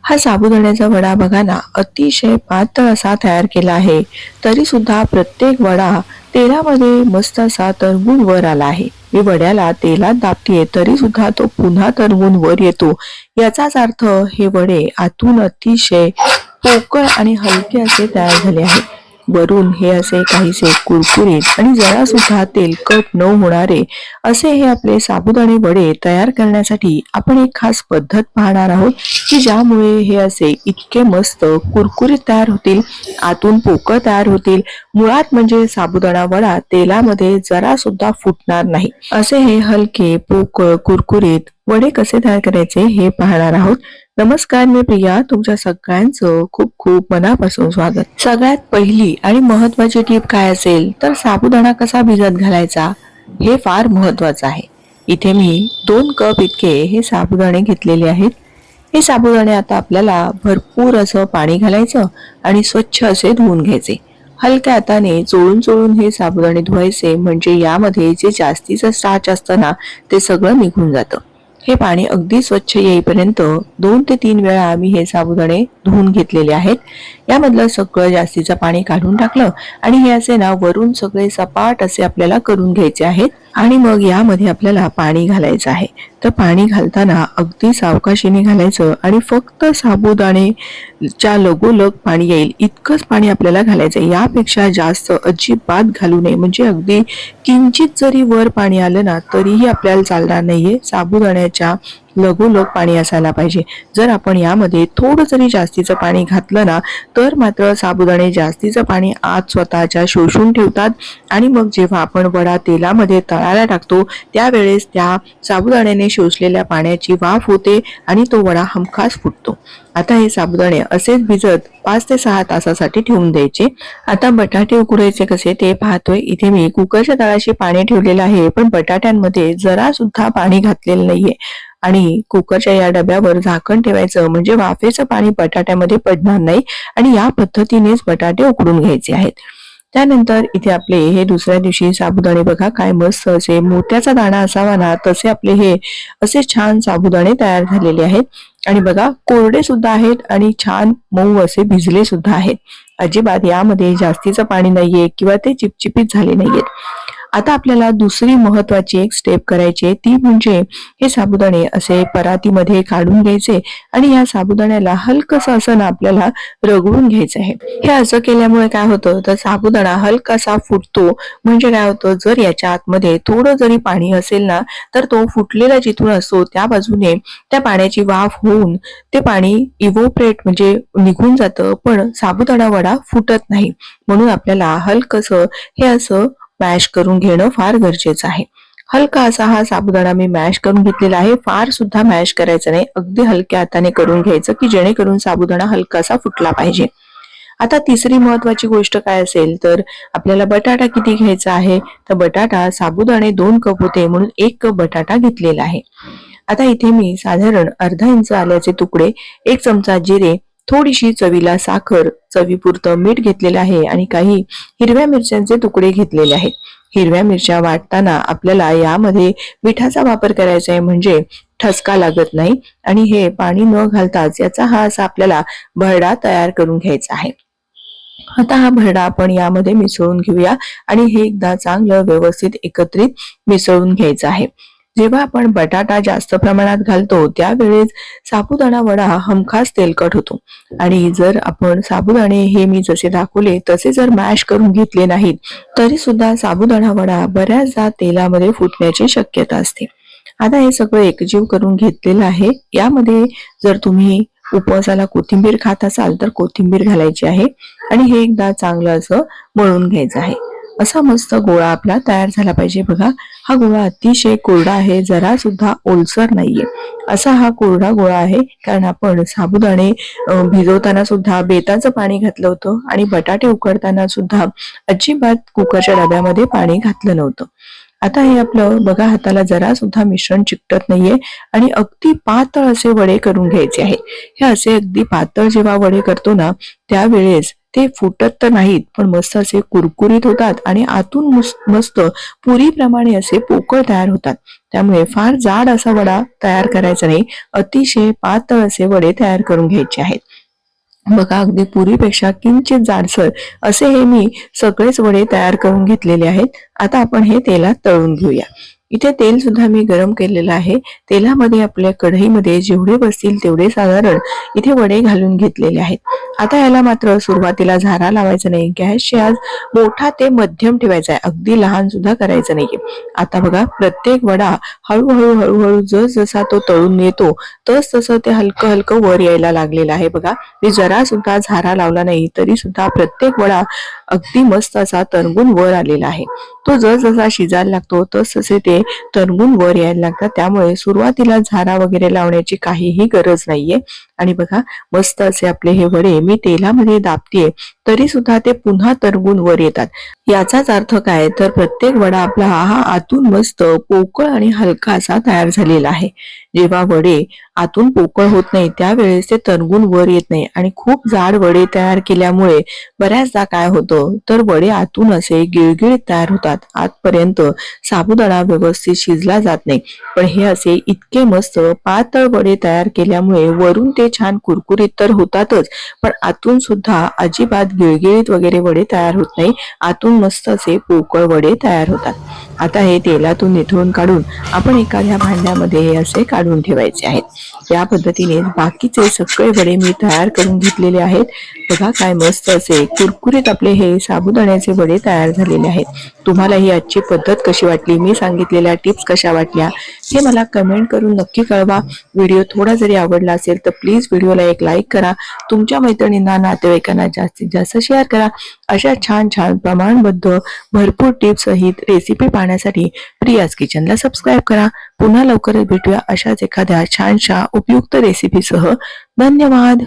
हा साबुदाण्याचा वडा बघा ना, अतिशय पातळ असा तयार केला आहे. तरी सुद्धा प्रत्येक वडा तेलामध्ये मस्त असा तरंगून वर आला आहे. मी वड्याला तेलात दाबतीये तरी सुद्धा तो पुन्हा तरंगून वर येतो. याचाच अर्थ हे वडे आतून अतिशय पोकळ आणि हलके असे तयार झाले आहेत. वरून हे असे काहीसे कुरकुरीत आणि जरा सुद्धा तेलकट न होणारे असे हे आपले साबुदाणे वडे तयार करण्यासाठी आपण एक खास पद्धत पाहणार आहोत, की ज्यामुळे हे असे इतके मस्त कुरकुरीत तयार होतील, आतून पोकळ तयार होतील. मुळात म्हणजे साबुदाणा वडा तेलामध्ये जरा सुद्धा फुटणार नाही. असे हे हलके पोकळ कुरकुरीत वडे कसे तयार करायचे हे पाहणार आहोत. नमस्कार, मी प्रिया. तुमच्या सगळ्यांचं खूप खूप मनापासून स्वागत. सगळ्यात पहिली आणि महत्वाची टीप काय असेल तर साबुदाणा कसा भिजत घालायचा हे फार महत्वाचं आहे. इथे मी 2 कप इतके हे साबुदाणे घेतलेले आहेत. हे साबुदाणे आता आपल्याला भरपूर असं पाणी घालायचं आणि स्वच्छ असे धुवून घ्यायचे. हलक्या हाताने चोळून चोळून हे साबुदाणे धुवायचे, म्हणजे यामध्ये जे जास्तीचं स्टार्च असतं ना ते सगळं निघून जातं. हे पाणी अगदी स्वच्छ येईपर्यंत 2 ते 3 वेळा मी हे साबुदाणे धुवून घेतलेले आहेत. यामधलं सगळं जास्तीचं पाणी काढून टाकलं आणि हे असे ना वरून सगळे सपाट असे आपल्याला करून घ्यायचे आहेत. आणि मग यामध्ये आपल्याला पाणी घालायचं आहे. तर पाणी घालताना अगदी सावकाशीने घालायचं आणि फक्त साबुदाणेच्या लगोलग पाणी येईल इतकंच पाणी आपल्याला घालायचं. यापेक्षा जास्त अजिबात घालू नये, म्हणजे अगदी किंचित जरी वर पाणी आलं ना तरीही आपल्याला चालणार नाहीये. साबुदाण्याच्या लगोलग पाणी असायला पाहिजे. जर आपण यामध्ये थोडं जरी जास्तीचं पाणी घातलं ना तर मात्र साबुदाणे जास्तीचं पाणी आत स्वतःच्या शोषून ठेवतात आणि मग जेव्हा आपण वडा तेलामध्ये तळायला टाकतो त्यावेळेस त्या साबुदाण्याने शोषलेल्या पाण्याची वाफ होते आणि तो वडा हमखास फुटतो. आता हे साबुदाणे असेच भिजत 5 ते 6 तासासाठी ठेवून द्यायचे. आता बटाटे उकडायचे कसे ते पाहतोय. इथे मी कुकरच्या तळाशी पाणी ठेवलेलं आहे, पण बटाट्यांमध्ये जरा सुद्धा पाणी घातलेलं नाहीये आणि कुकरच्या या डब्यावर झाकण ठेवायचं, म्हणजे वाफेचं पाणी बटाट्यामध्ये पडणार नाही आणि या पद्धतीनेच बटाटे उकडून घ्यायचे आहेत. त्यानंतर इथे आपले हे दुसऱ्या दिवशी साबुदाणे बघा काय मस्त असे मोत्याचा दाणा असावा ना तसे आपले हे असे छान साबुदाणे तयार झालेले आहेत. आणि बघा कोरडे सुद्धा आहेत आणि छान मऊ असे भिजले सुद्धा आहेत. अजिबात यामध्ये जास्तीचं पाणी नाहीये किंवा ते चिपचिपीत झाले नाहीयेत. आता आपल्याला दुसरी महत्वाची एक स्टेप करायची, ती म्हणजे हे साबुदाणे असे परातीमध्ये काढून घ्यायचे आणि या साबुदाण्याला हलकसं असं ना आपल्याला रगडून घ्यायचं आहे. हे असं केल्यामुळे काय होतं तर साबुदाणा हलकासा फुटतो. म्हणजे काय होतं, जर याच्या आतमध्ये थोडं जरी पाणी असेल ना तर तो फुटलेला जिथून असतो त्या बाजूने त्या पाण्याची वाफ होऊन ते पाणी इव्होपरेट म्हणजे निघून जातं, पण साबुदाणा वडा फुटत नाही. म्हणून आपल्याला हलकसं हे असं मॅश करून घेणं फार गरजेचं आहे. हलका असा हा साबुदाणा मी मॅश करून घेतलेला आहे. फार सुद्धा मॅश करायचं नाही, अगदी हलक्या हाताने करून घ्यायचं की जेणेकरून साबुदाणा हलकासा फुटला पाहिजे. आता तिसरी महत्वाची गोष्ट काय असेल तर आपल्याला बटाटा किती घ्यायचा आहे, तर बटाटा साबुदाणे 2 कप होते म्हणून 1 कप बटाटा घेतलेला आहे. आता इथे मी साधारण अर्धा इंच आल्याचे तुकडे, 1 चमचा जिरे, थोडीशी चवीला साखर, चवीपुरतं मीठ घेतलेलं आहे आणि काही हिरव्या मिरच्यांचे तुकडे घेतलेले आहेत. हिरव्या मिरच्या वाटताना आपल्याला यामध्ये मिठाचा वापर करायचा आहे, म्हणजे ठसका लागत नाही आणि हे पाणी न घालताच याचा हा असा आपल्याला भरडा तयार करून घ्यायचा आहे. आता हा भरडा आपण यामध्ये मिसळून घेऊया आणि हे एकदा चांगलं व्यवस्थित एकत्रित मिसळून घ्यायचं आहे. जेव्हा आपण बटाटा जास्त प्रमाणात घालतो त्यावेळेस साबुदाणा वडा हमखास तेलकट होतो आणि जर आपण साबुदाणे हे मी जसे दाखवले तसे जर मॅश करून घेतले नाहीत तरी सुद्धा साबुदाणा वडा बऱ्याचदा तेलामध्ये फुटण्याची शक्यता असते. आता हे सगळं एकजीव करून घेतलेलं आहे. यामध्ये जर तुम्ही उपवासाला कोथिंबीर खात असाल तर कोथिंबीर घालायची आहे आणि हे एकदा चांगलं असं मळून घ्यायचं आहे. असा मस्त गोळा आपला तयार झाला पाहिजे. बघा हा गोळा अतिशय कोरडा आहे, जरा सुद्धा ओलसर नाहीये. असा हा कोरडा गोळा आहे कारण आपण साबुदाणे भिजवताना सुद्धा बेताचं पाणी घातलं होतं आणि बटाटे उकडताना सुद्धा अजिबात कुकरच्या डब्यामध्ये पाणी घातलं नव्हतं. आता हे आपलं बघा हाताला जरा सुद्धा मिश्रण चिकटत नाहीये आणि अगदी पातळ असे वडे करून घ्यायचे आहेत. हे असे अगदी पातळ जेव्हा वडे करतो ना त्यावेळेस ते फुटत तर नाहीत पण मस्त असे कुरकुरीत होतात आणि आतून मस्त पुरीप्रमाणे असे पोकळ तयार होतात. त्यामुळे फार जाड असा वडा तयार करायचा नाही, अतिशय पातळ असे वडे तयार करून घ्यायचे आहेत. बघा अगदी पुरीपेक्षा किंचित जाडसर असे हे मी सगळेच वडे तयार करून घेतलेले आहेत. आता आपण हे तेलात तळून घेऊया. इथे तेल सुद्धा मी गरम केलेलं आहे. तेलामध्ये आपल्या कढईमध्ये जेवढे बसतील तेवढे साधारण इथे वडे घालून घेतलेले आहेत. आता याला मात्र सुरुवातीला झारा लावायचा नाही. गॅसची आज मोठा ते मध्यम ठेवायचा आहे, अगदी लहान सुद्धा करायचं नाहीये. आता बघा प्रत्येक वडा हळूहळू हळूहळू जसा तो तळून येतो तसं ते हलकं हलकं वर यायला लागलेलं आहे. बघा मी जरा सुद्धा झारा लावला नाही तरी सुद्धा प्रत्येक वडा अगदी मस्त असा तरंगून वर आलेला आहे. तो जसा शिजायला लागतो तसे ते तरंगून वर यायला लागतात. त्यामुळे सुरुवातीला झारा वगैरे लावण्याची काहीही गरज नाहीये. आणि बघा मस्त असे आपले हे वडे मी तेलामध्ये दाबतीये तरी सुद्धा ते पुन्हा तरंगून वर येतात. याचाच अर्थ काय तर प्रत्येक वडा आपला हा आतून मस्त पोकळ आणि हलका असा तयार झालेला आहे. जेव्हा वडे आतून पोकळ होत नाही त्यावेळेस ते तरंगून वर येत नाही आणि खूप जाड वडे तयार केल्यामुळे बऱ्याचदा काय होतं तर वडे आतून असे गिळगिळीत तयार होतात, आतपर्यंत साबुदाणा व्यवस्थित शिजला जात नाही. पण हे असे इतके मस्त पातळ वडे तयार केल्यामुळे वरून ते छान कुरकुरीत तर होतातच पण आतून सुद्धा अजिबात गिळगिळीत वगैरे वडे तयार होत नाही, आतून मस्त असे पोकळ वडे तयार होतात. आता हे तेलातून निथळून काढून आपण एखाद्या भांड्यामध्ये हे असे काढून ठेवायचे आहेत. या पद्धतीने बाकीचे सगळे वडे मी तयार करून घेतलेले आहेत. बघा काय मस्त असे कुरकुरीत आपले हे साबुदाण्याचे वडे तयार झालेले आहेत. तुम्हाला ही आजची पद्धत कशी वाटली, मी सांगितलेल्या टिप्स कशा वाटल्या हे मला कमेंट करून नक्की कळवा. व्हिडिओ थोडा जरी आवडला असेल तर प्लीज व्हिडिओला एक लाईक करा. तुमच्या मैत्रिणींना नातेवाईकांना जास्तीत जास्त शेअर करा. अशा छान छान प्रमाणबद्ध भरपूर टिप्स सहित रेसिपी पाहण्यासाठी प्रियाज किचनला सबस्क्राईब करा. पुन्हा लवकरच भेटूया अशाच एखाद्या छानशा उपयुक्त रेसिपीसह. धन्यवाद.